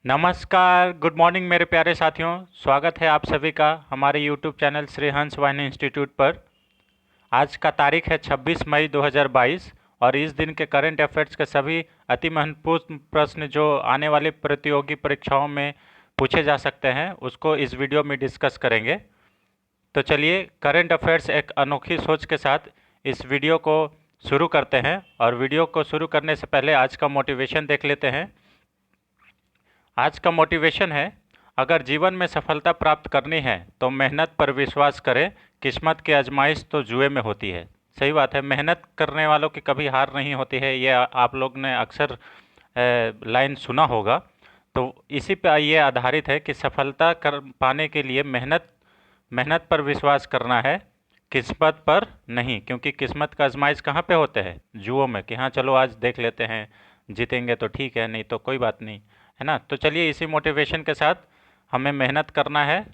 नमस्कार, good morning मेरे प्यारे साथियों। स्वागत है आप सभी का हमारे यूट्यूब चैनल श्री हंस वाहिनी इंस्टीट्यूट पर। आज का तारीख है 26 मई 2022 और इस दिन के करंट अफेयर्स के सभी अति महत्वपूर्ण प्रश्न जो आने वाली प्रतियोगी परीक्षाओं में पूछे जा सकते हैं उसको इस वीडियो में डिस्कस करेंगे। तो चलिए करंट अफेयर्स एक अनोखी सोच के साथ इस वीडियो को शुरू करते हैं। और वीडियो को शुरू करने से पहले आज का मोटिवेशन देख लेते हैं। आज का मोटिवेशन है, अगर जीवन में सफलता प्राप्त करनी है तो मेहनत पर विश्वास करें, किस्मत की आजमाइश तो जुए में होती है। सही बात है, मेहनत करने वालों की कभी हार नहीं होती है, ये आप लोग ने अक्सर लाइन सुना होगा। तो इसी पे ये आधारित है कि सफलता कर पाने के लिए मेहनत मेहनत पर विश्वास करना है, किस्मत पर नहीं। क्योंकि किस्मत का आजमाइश कहाँ पे होते हैं? जुओं में। कि हाँ चलो आज देख लेते हैं, जीतेंगे तो ठीक है, नहीं तो कोई बात नहीं, है ना। तो चलिए इसी मोटिवेशन के साथ हमें मेहनत करना है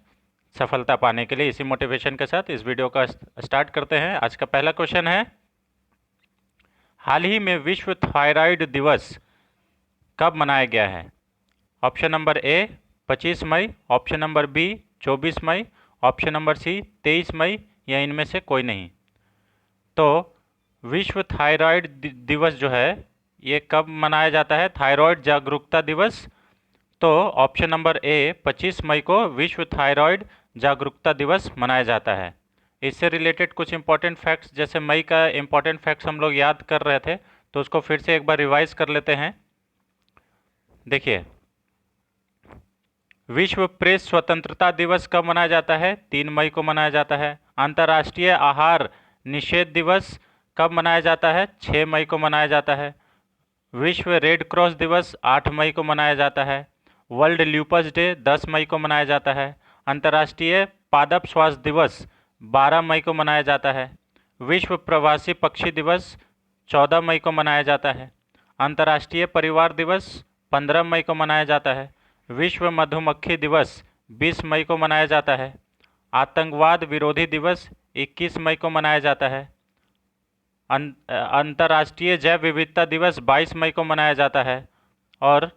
सफलता पाने के लिए। इसी मोटिवेशन के साथ इस वीडियो का स्टार्ट करते हैं। आज का पहला क्वेश्चन है, हाल ही में विश्व थायराइड दिवस कब मनाया गया है? ऑप्शन नंबर ए 25 मई, ऑप्शन नंबर बी 24 मई, ऑप्शन नंबर सी 23 मई, या इनमें से कोई नहीं। तो विश्व थायराइड दिवस जो है ये कब मनाया जाता है? थायराइड जागरूकता दिवस। तो ऑप्शन नंबर ए 25 मई को विश्व थायराइड जागरूकता दिवस मनाया जाता है। इससे रिलेटेड कुछ इंपॉर्टेंट फैक्ट्स, जैसे मई का इंपॉर्टेंट फैक्ट्स हम लोग याद कर रहे थे तो उसको फिर से एक बार रिवाइज कर लेते हैं। देखिए, विश्व प्रेस स्वतंत्रता दिवस कब मनाया जाता है? 3 मई को मनाया जाता है। अंतर्राष्ट्रीय आहार निषेध दिवस कब मनाया जाता है? 6 मई को मनाया जाता है। विश्व रेड क्रॉस दिवस 8 मई को मनाया जाता है। वर्ल्ड ल्यूपस डे 10 मई को मनाया जाता है। अंतर्राष्ट्रीय पादप स्वास्थ्य दिवस 12 मई को मनाया जाता है। विश्व प्रवासी पक्षी दिवस 14 मई को मनाया जाता है। अंतर्राष्ट्रीय परिवार दिवस 15 मई को मनाया जाता है। विश्व मधुमक्खी दिवस 20 मई को मनाया जाता है। आतंकवाद विरोधी दिवस 21 मई को मनाया जाता है। अंतर्राष्ट्रीय जैव विविधता दिवस 22 मई को मनाया जाता है। और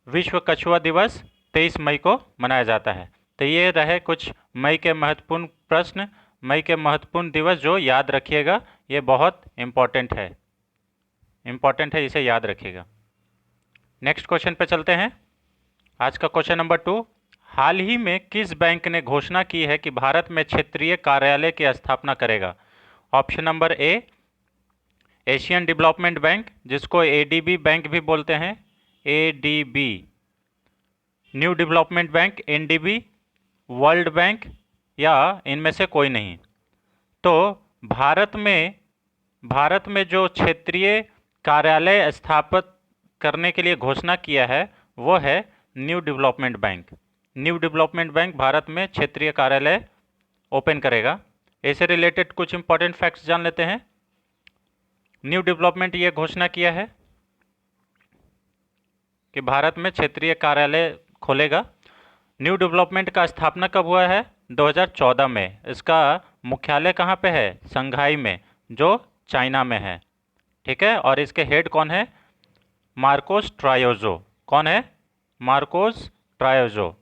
विश्व कछुआ दिवस 23 मई को मनाया जाता है। तो ये रहे कुछ मई के महत्वपूर्ण प्रश्न, मई के महत्वपूर्ण दिवस जो याद रखिएगा। ये बहुत इम्पोर्टेंट है, इसे याद रखिएगा। नेक्स्ट क्वेश्चन पे चलते हैं। आज का क्वेश्चन नंबर 2, हाल ही में किस बैंक ने घोषणा की है कि भारत में क्षेत्रीय कार्यालय की स्थापना करेगा? ऑप्शन नंबर ए एशियन डेवलपमेंट बैंक, जिसको एडीबी बैंक भी बोलते हैं, ADB. New development bank NDB, world bank, या इनमें से कोई नहीं। तो भारत में जो क्षेत्रीय कार्यालय स्थापित करने के लिए घोषणा किया है वो है new development bank. New development bank Bharat में क्षेत्रीय कार्यालय ओपन करेगा। इससे रिलेटेड कुछ इंपॉर्टेंट फैक्ट्स जान लेते हैं। न्यू डेवलपमेंट ये घोषणा किया है कि भारत में क्षेत्रीय कार्यालय खोलेगा। न्यू डेवलपमेंट का स्थापना कब हुआ है? 2014 में। इसका मुख्यालय कहाँ पे है? शंघाई में, जो चाइना में है। ठीक है, और इसके हेड कौन है? मार्कोस ट्रायोजो। कौन है? मार्कोस ट्रायोजो।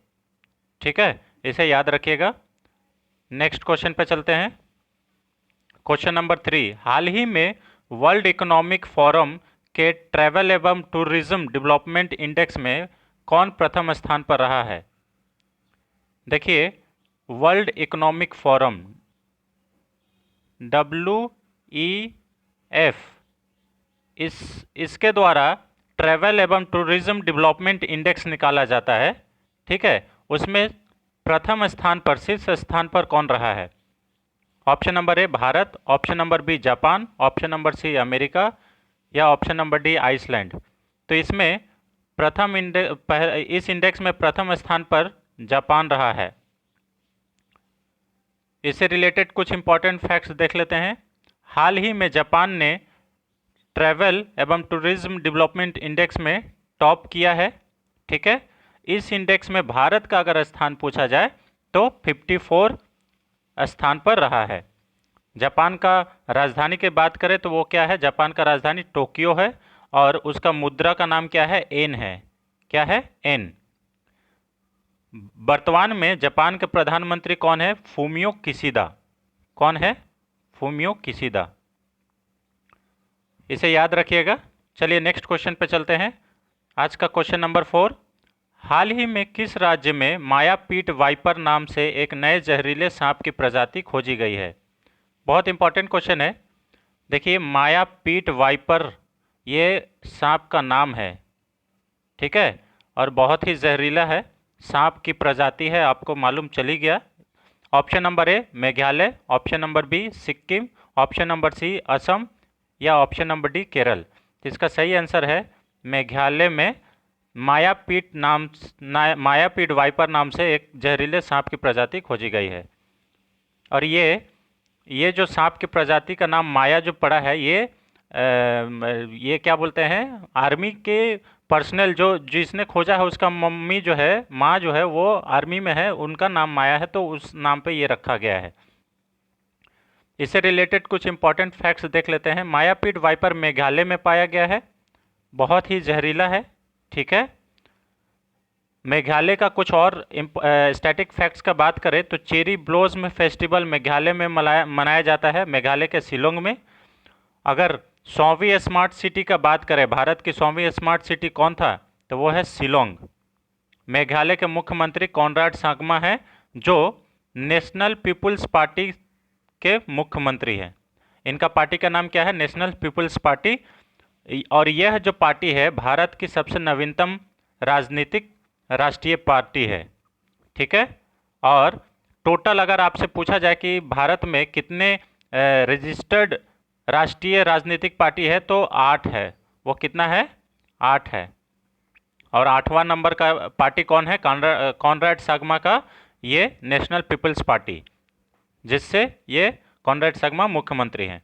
ठीक है, इसे याद रखिएगा। नेक्स्ट क्वेश्चन पे चलते हैं। क्वेश्चन नंबर 3, हाल ही में वर्ल्ड इकोनॉमिक फोरम के ट्रैवल एवं टूरिज्म डेवलपमेंट इंडेक्स में कौन प्रथम स्थान पर रहा है? देखिए, वर्ल्ड इकोनॉमिक फोरम WEF, इसके द्वारा ट्रैवल एवं टूरिज्म डेवलपमेंट इंडेक्स निकाला जाता है। ठीक है, उसमें प्रथम स्थान पर, शीर्ष स्थान पर कौन रहा है? Option number A Bharat, option number B Japan, option number C America, या ऑप्शन नंबर डी आइसलैंड। तो इसमें इस इंडेक्स में प्रथम स्थान पर जापान रहा है। इससे रिलेटेड कुछ इंपॉर्टेंट फैक्ट्स देख लेते हैं। हाल ही में जापान ने ट्रैवल एवं टूरिज्म डेवलपमेंट इंडेक्स में टॉप किया है। ठीक है, इस इंडेक्स में भारत का अगर स्थान पूछा जाए तो 54 स्थान पर रहा है। जापान का राजधानी की बात करें तो वो क्या है? जापान का राजधानी टोक्यो है और उसका मुद्रा का नाम क्या है? एन है। क्या है? एन। वर्तमान में जापान के प्रधानमंत्री कौन है? Fumio Kishida. कौन है? Fumio Kishida. इसे याद रखिएगा। चलिए नेक्स्ट क्वेश्चन पे चलते हैं। आज का क्वेश्चन नंबर 4, हाल ही में किस राज्य में मायापीट वाइपर नाम से एक नए जहरीले सांप की प्रजाति खोजी गई है? बहुत इंपॉर्टेंट क्वेश्चन है। देखिए, मायापीट वाइपर ये सांप का नाम है, ठीक है, और बहुत ही जहरीला है, सांप की प्रजाति है, आपको मालूम चली गया। Option number A Meghalaya, option number B Sikkim, option number C Assam, या ऑप्शन नंबर डी केरल। तो इसका सही आंसर है मेघालय में मायापीट वाइपर नाम से एक जहरीले सांप की प्रजाति खोजी गई है। और ये जो सांप की प्रजाति का नाम माया जो पड़ा है, ये क्या बोलते हैं, आर्मी के पर्सनल जो जिसने खोजा है उसका मम्मी जो है, माँ जो है वो आर्मी में है, उनका नाम माया है, तो उस नाम पे ये रखा गया है। इससे रिलेटेड कुछ इंपॉर्टेंट फैक्ट्स देख लेते हैं। मायापीट वाइपर मेघालय में पाया गया है, बहुत ही जहरीला है, ठीक है। मेघालय का कुछ और स्टैटिक फैक्ट्स का बात करें तो चेरी ब्लॉसम फेस्टिवल मेघालय में मनाया जाता है, मेघालय के शिलोंग में। अगर 100वीं स्मार्ट सिटी का बात करें, भारत की 100वीं स्मार्ट सिटी कौन था? तो वो है शिलोंग। मेघालय के मुख्यमंत्री कॉनराड सांगमा हैं, जो नेशनल पीपुल्स पार्टी के मुख्यमंत्री हैं। इनका पार्टी का नाम क्या है? नेशनल पीपुल्स पार्टी। और यह जो पार्टी है भारत की सबसे नवीनतम राजनीतिक राष्ट्रीय पार्टी है, ठीक है। और टोटल अगर आपसे पूछा जाए कि भारत में कितने रजिस्टर्ड राष्ट्रीय राजनीतिक पार्टी है, तो 8 है। वो कितना है? 8 है। और 8वां नंबर का पार्टी कौन है? कॉनराड सांगमा का ये नेशनल पीपल्स पार्टी, जिससे ये कॉनराड सांगमा मुख्यमंत्री हैं।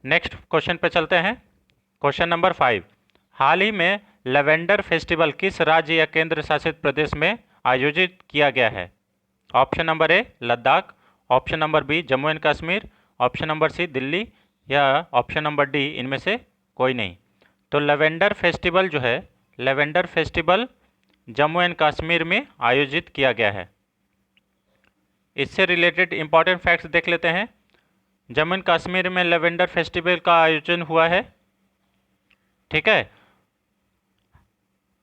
नेक्स्ट क्वेश्चन पे चलते हैं। क्वेश्चन नंबर 5, हाल ही में लेवेंडर फेस्टिवल किस राज्य या केंद्र शासित प्रदेश में आयोजित किया गया है? Option number A Ladakh, option number B Jammu and Kashmir, option number C Delhi, या ऑप्शन नंबर डी इनमें से कोई नहीं। तो लेवेंडर फेस्टिवल जो है, lavender festival Jammu and Kashmir में आयोजित किया गया है। इससे रिलेटेड इंपॉर्टेंट फैक्ट्स देख लेते हैं। जम्मू एंड कश्मीर में लेवेंडर फेस्टिवल का आयोजन हुआ है, ठीक है।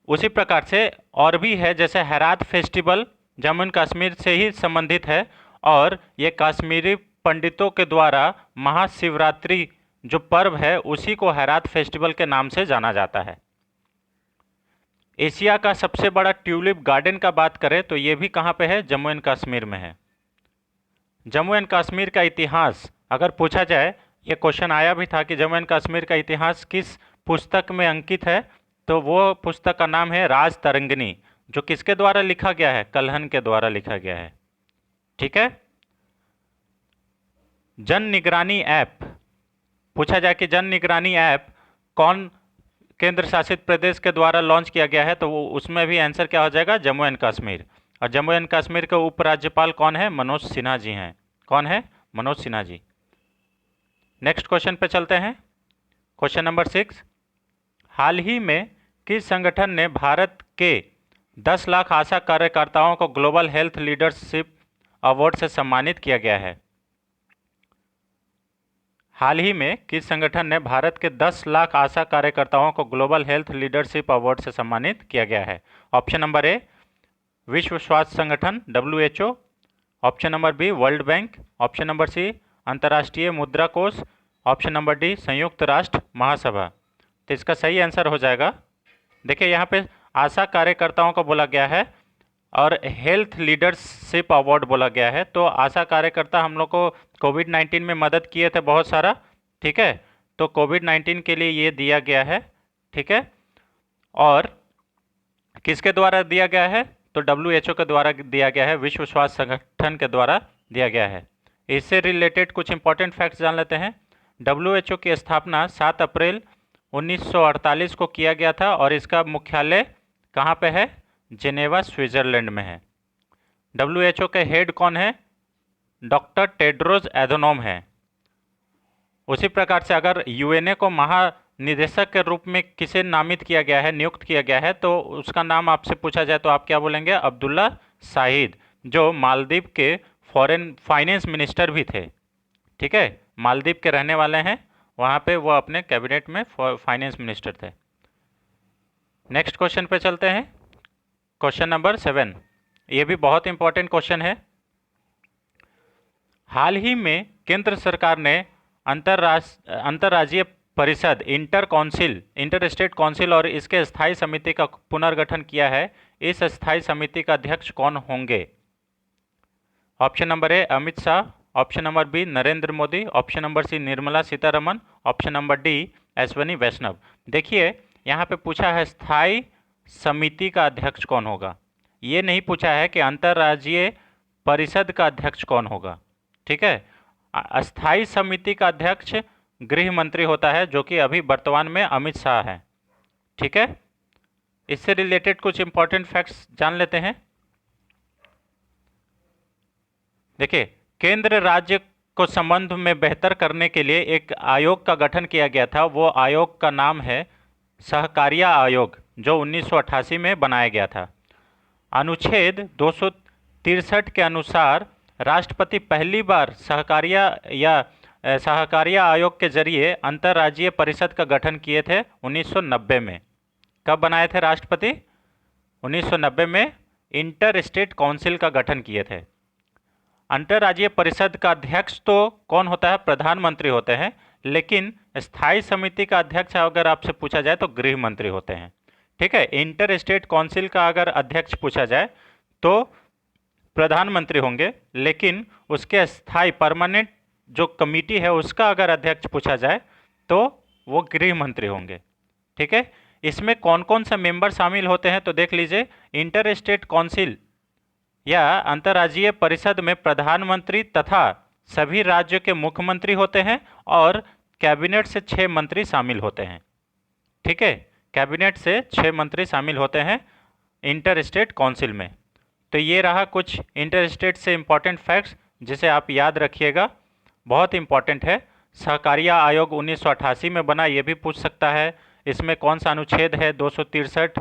उसी प्रकार से और भी है, जैसे हेरात फेस्टिवल जम्मू एंड कश्मीर से ही संबंधित है, और ये कश्मीरी पंडितों के द्वारा महाशिवरात्रि जो पर्व है उसी को हेरात फेस्टिवल के नाम से जाना जाता है। एशिया का सबसे बड़ा ट्यूलिप गार्डन का बात करें तो ये भी कहाँ पे है? जम्मू एंड कश्मीर में है। जम्मू एंड कश्मीर का इतिहास अगर पूछा जाए, ये क्वेश्चन आया भी था कि जम्मू एंड कश्मीर का इतिहास किस पुस्तक में अंकित है, तो वो पुस्तक का नाम है राज तरंगिणी, जो किसके द्वारा लिखा गया है? कल्हन के द्वारा लिखा गया है, ठीक है। जन निगरानी ऐप पूछा जाए कि जन निगरानी ऐप कौन केंद्र शासित प्रदेश के द्वारा लॉन्च किया गया है, तो वो उसमें भी आंसर क्या हो जाएगा? जम्मू एंड कश्मीर। और जम्मू एंड कश्मीर के उपराज्यपाल कौन है? मनोज सिन्हा जी हैं। कौन है? मनोज सिन्हा जी। नेक्स्ट क्वेश्चन पे चलते हैं। क्वेश्चन नंबर 6, हाल ही में किस संगठन ने भारत के 10 लाख आशा कार्यकर्ताओं को ग्लोबल हेल्थ लीडरशिप अवार्ड से सम्मानित किया गया है? हाल ही में किस संगठन ने भारत के 10 लाख आशा कार्यकर्ताओं को ग्लोबल हेल्थ लीडरशिप अवार्ड से सम्मानित किया गया है? ऑप्शन नंबर ए विश्व स्वास्थ्य संगठन WHO, option number B World Bank, option number C अंतर्राष्ट्रीय मुद्रा कोष, ऑप्शन नंबर डी संयुक्त राष्ट्र महासभा। तो इसका सही आंसर हो जाएगा, देखिए यहाँ पे आशा कार्यकर्ताओं को बोला गया है और हेल्थ लीडरशिप अवार्ड बोला गया है। तो आशा कार्यकर्ता हम लोग को कोविड-19 में मदद किए थे बहुत सारा, ठीक है, तो कोविड-19 के लिए ये दिया गया है, ठीक है। और किसके द्वारा दिया गया है? तो WHO के द्वारा दिया गया है, विश्व स्वास्थ्य संगठन के द्वारा दिया गया है। इससे रिलेटेड कुछ इंपॉर्टेंट फैक्ट्स जान लेते हैं। WHO की स्थापना 7 अप्रैल 1948 को किया गया था और इसका मुख्यालय कहाँ पे है? जेनेवा स्विट्जरलैंड में है। WHO के हेड कौन है? डॉक्टर टेड्रोस एधनोम है। उसी प्रकार से अगर UNA को महानिदेशक के रूप में किसे नामित किया गया है, नियुक्त किया गया है, तो उसका नाम आपसे पूछा जाए तो आप क्या बोलेंगे? अब्दुल्ला शाहिद, जो मालदीव के फॉरेन फाइनेंस मिनिस्टर भी थे। ठीक है, मालदीव के रहने वाले हैं, वहाँ पे वो अपने कैबिनेट में फाइनेंस मिनिस्टर थे। नेक्स्ट क्वेश्चन पे चलते हैं, क्वेश्चन नंबर 7। ये भी बहुत इंपॉर्टेंट क्वेश्चन है। हाल ही में केंद्र सरकार ने अंतर्राज्यीय परिषद इंटर स्टेट काउंसिल और इसके स्थायी समिति का पुनर्गठन किया है। इस स्थायी समिति का अध्यक्ष कौन होंगे? Option number A Amit Shah, option number B Narendra Modi, option number C Nirmala Sitharaman, option number D Ashwini Vaishnaw. देखिए यहाँ पे पूछा है स्थायी समिति का अध्यक्ष कौन होगा, ये नहीं पूछा है कि अंतर्राज्यीय परिषद का अध्यक्ष कौन होगा। ठीक है, अस्थाई समिति का अध्यक्ष गृह मंत्री होता है, जो कि अभी वर्तमान में अमित शाह है। ठीक है, इससे रिलेटेड कुछ इंपॉर्टेंट फैक्ट्स जान लेते हैं। देखिए, केंद्र राज्य को संबंध में बेहतर करने के लिए एक आयोग का गठन किया गया था। वो आयोग का नाम है सहकारिता आयोग, जो 1988 में बनाया गया था। अनुच्छेद 263 के अनुसार राष्ट्रपति पहली बार सहकारिता आयोग के जरिए अंतर्राज्यीय परिषद का गठन किए थे 1990 में। कब बनाए थे राष्ट्रपति? 1990 में इंटर स्टेट काउंसिल का गठन किए थे। अंतर्राज्यीय परिषद का अध्यक्ष तो कौन होता है? प्रधानमंत्री होते हैं, लेकिन स्थायी समिति का अध्यक्ष अगर आपसे पूछा जाए तो गृह मंत्री होते हैं। ठीक है, इंटर स्टेट काउंसिल का अगर अध्यक्ष पूछा जाए तो प्रधानमंत्री होंगे, लेकिन उसके स्थायी परमानेंट जो कमेटी है उसका अगर अध्यक्ष पूछा जाए तो वो गृह मंत्री होंगे। ठीक है, इसमें कौन कौन सा मेंबर शामिल होते हैं तो देख लीजिए। इंटर स्टेट काउंसिल या अंतर्राज्यीय परिषद में प्रधानमंत्री तथा सभी राज्यों के मुख्यमंत्री होते हैं और कैबिनेट से 6 मंत्री शामिल होते हैं। ठीक है, कैबिनेट से 6 मंत्री शामिल होते हैं इंटर स्टेट काउंसिल में। तो ये रहा कुछ इंटर स्टेट से इम्पॉर्टेंट फैक्ट्स जिसे आप याद रखिएगा, बहुत इंपॉर्टेंट है। सहकारिता आयोग 1988 में बना, ये भी पूछ सकता है। इसमें कौन सा अनुच्छेद है? 263।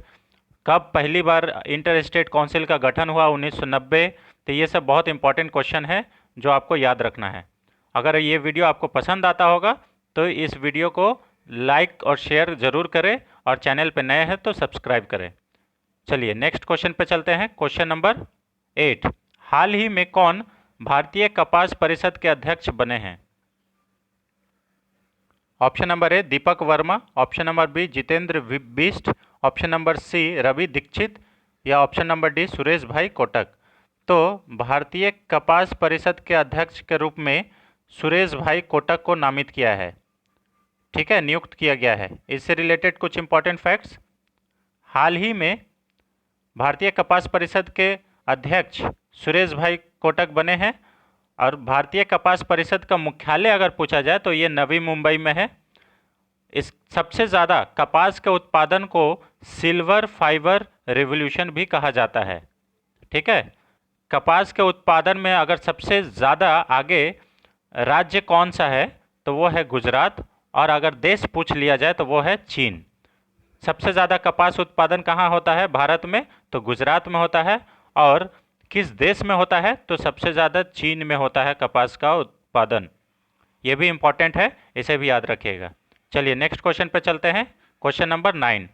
कब पहली बार इंटर स्टेट काउंसिल का गठन हुआ? 1990। तो ये सब बहुत इंपॉर्टेंट क्वेश्चन है जो आपको याद रखना है। अगर ये वीडियो आपको पसंद आता होगा तो इस वीडियो को लाइक और शेयर ज़रूर करें और चैनल पर नए हैं तो सब्सक्राइब करें। चलिए नेक्स्ट क्वेश्चन पे चलते हैं, क्वेश्चन नंबर 8। हाल ही में कौन भारतीय कपास परिषद के अध्यक्ष बने हैं? Option number A Deepak Verma, option number B Jitendra Bisht, option number C Ravi Dikshit या ऑप्शन नंबर डी सुरेश भाई कोटक। तो भारतीय कपास परिषद के अध्यक्ष के रूप में सुरेश भाई कोटक को नामित किया है। ठीक है, नियुक्त किया गया है। इससे रिलेटेड कुछ इंपॉर्टेंट फैक्ट्स। हाल ही में भारतीय कपास परिषद के अध्यक्ष सुरेश भाई कोटक बने हैं और भारतीय कपास परिषद का मुख्यालय अगर पूछा जाए तो ये नवी मुंबई में है। इस सबसे ज़्यादा कपास के उत्पादन को सिल्वर फाइबर रिवॉल्यूशन भी कहा जाता है। ठीक है, कपास के उत्पादन में अगर सबसे ज़्यादा आगे राज्य कौन सा है तो वो है गुजरात, और अगर देश पूछ लिया जाए तो वो है चीन। सबसे ज़्यादा कपास उत्पादन कहाँ होता है भारत में? तो गुजरात में होता है। और किस देश में होता है? तो सबसे ज़्यादा चीन में होता है कपास का उत्पादन। ये भी इम्पॉर्टेंट है, इसे भी याद रखिएगा। चलिए नेक्स्ट क्वेश्चन पे चलते हैं, क्वेश्चन नंबर 9।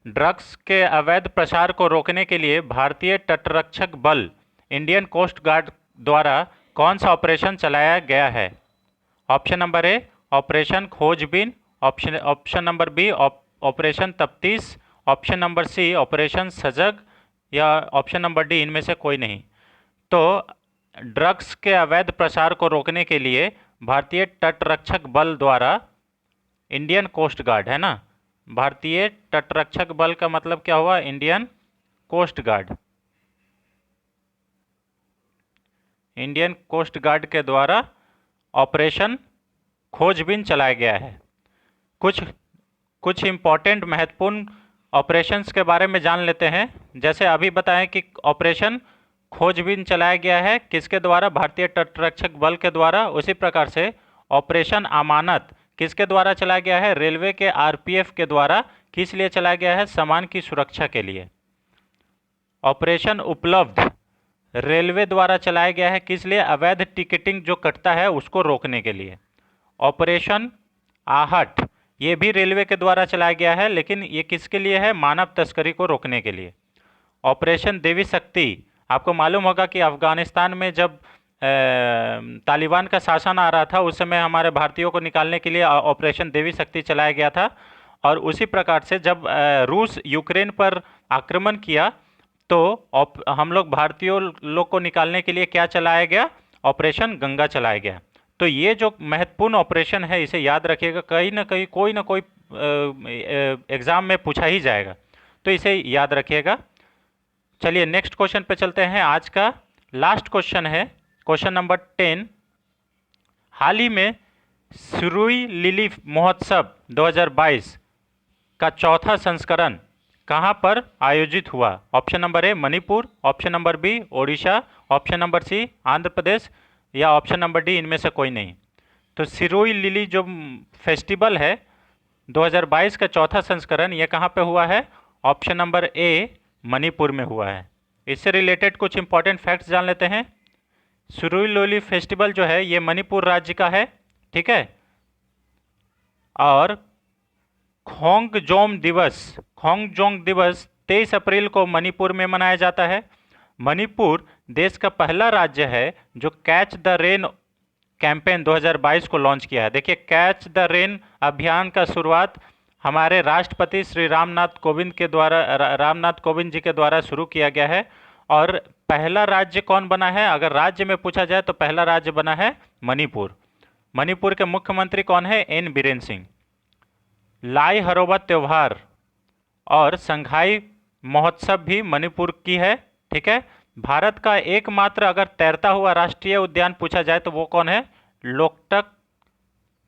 ड्रग्स के अवैध प्रसार को रोकने के लिए भारतीय तटरक्षक बल इंडियन कोस्ट गार्ड द्वारा कौन सा ऑपरेशन चलाया गया है? ऑप्शन नंबर ए ऑपरेशन खोजबीन, ऑप्शन नंबर बी ऑपरेशन तफ्तीश, ऑप्शन नंबर सी ऑपरेशन सजग या ऑप्शन नंबर डी इनमें से कोई नहीं। तो ड्रग्स के अवैध प्रसार को रोकने के लिए भारतीय तटरक्षक बल द्वारा, इंडियन कोस्ट गार्ड है ना, भारतीय तटरक्षक बल का मतलब क्या हुआ? Indian Coast Guard. Indian Coast Guard के द्वारा ऑपरेशन खोजबीन चलाया गया है। कुछ इंपॉर्टेंट महत्वपूर्ण ऑपरेशंस के बारे में जान लेते हैं। जैसे अभी बताएं कि ऑपरेशन खोजबीन चलाया गया है किसके द्वारा? भारतीय तटरक्षक बल के द्वारा। उसी प्रकार से ऑपरेशन अमानत किसके द्वारा चलाया गया है? रेलवे के आरपीएफ के द्वारा। किस लिए चलाया गया है? सामान की सुरक्षा के लिए। ऑपरेशन उपलब्ध रेलवे द्वारा चलाया गया है, किस लिए? अवैध टिकटिंग जो कटता है उसको रोकने के लिए। ऑपरेशन आहट ये भी रेलवे के द्वारा चलाया गया है, लेकिन ये किसके लिए है? मानव तस्करी को रोकने के लिए। ऑपरेशन देवी शक्ति, आपको मालूम होगा कि अफगानिस्तान में जब तालिबान का शासन आ रहा था उस समय हमारे भारतीयों को निकालने के लिए ऑपरेशन देवी शक्ति चलाया गया था। और उसी प्रकार से जब रूस यूक्रेन पर आक्रमण किया तो हम लोग भारतीयों लोग को निकालने के लिए क्या चलाया गया? ऑपरेशन गंगा चलाया गया। तो ये जो महत्वपूर्ण ऑपरेशन है इसे याद रखिएगा, कहीं ना कहीं कोई ना कोई एग्ज़ाम में पूछा ही जाएगा, तो इसे याद रखिएगा। चलिए नेक्स्ट क्वेश्चन पे चलते हैं। आज का लास्ट क्वेश्चन है क्वेश्चन नंबर 10। हाल ही में सुरुई लिली महोत्सव 2022 का चौथा संस्करण कहाँ पर आयोजित हुआ? Option number A Manipur, option number B Odisha, option number C Andhra Pradesh, या ऑप्शन नंबर डी इनमें से कोई नहीं। तो सिरोई लिली जो फेस्टिवल है 2022 का चौथा संस्करण ये कहाँ पे हुआ है? ऑप्शन नंबर ए मणिपुर में हुआ है। इससे रिलेटेड कुछ इंपॉर्टेंट फैक्ट्स जान लेते हैं। सिरोई लिली फेस्टिवल जो है ये मणिपुर राज्य का है, ठीक है। और खोंगजोम दिवस 23 अप्रैल को मणिपुर में मनाया जाता है। मणिपुर देश का पहला राज्य है जो कैच द रेन कैंपेन 2022 को लॉन्च किया है। देखिए कैच द रेन अभियान का शुरुआत हमारे राष्ट्रपति श्री रामनाथ कोविंद जी के द्वारा शुरू किया गया है। और पहला राज्य कौन बना है? अगर राज्य में पूछा जाए तो पहला राज्य बना है मणिपुर। मणिपुर के मुख्यमंत्री कौन है? एन बीरेन सिंह। लाई हरोबा त्यौहार और संघाई महोत्सव भी मणिपुर की है, ठीक है। भारत का एकमात्र अगर तैरता हुआ राष्ट्रीय उद्यान पूछा जाए तो वो कौन है? लोकटक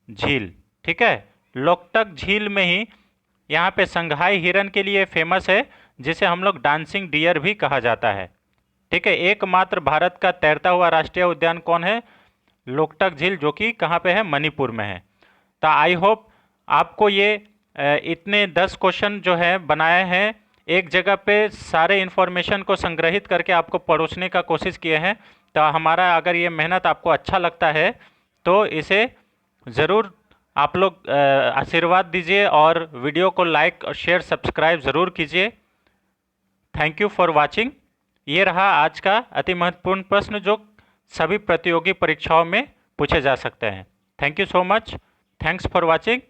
झील, ठीक है। लोकटक झील में ही यहाँ पे संघाई हिरन के लिए फेमस है, जिसे हम लोग डांसिंग डियर भी कहा जाता है, ठीक है। एकमात्र भारत का तैरता हुआ राष्ट्रीय उद्यान कौन है? लोकटक झील, जो कि कहाँ पे है? मणिपुर में है। तो आई होप आपको ये इतने 10 क्वेश्चन जो है बनाए हैं, एक जगह पे सारे इन्फॉर्मेशन को संग्रहित करके आपको परोसने का कोशिश किए हैं। तो हमारा अगर ये मेहनत आपको अच्छा लगता है तो इसे ज़रूर आप लोग आशीर्वाद दीजिए और वीडियो को लाइक और शेयर सब्सक्राइब ज़रूर कीजिए। Thank you for watching. ये रहा आज का अति महत्वपूर्ण प्रश्न जो सभी प्रतियोगी परीक्षाओं में पूछे जा सकते हैं। Thank you so much, thanks for watching.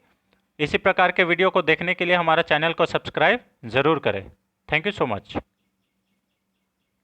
इसी प्रकार के वीडियो को देखने के लिए हमारा चैनल को सब्सक्राइब ज़रूर करें। Thank you so much.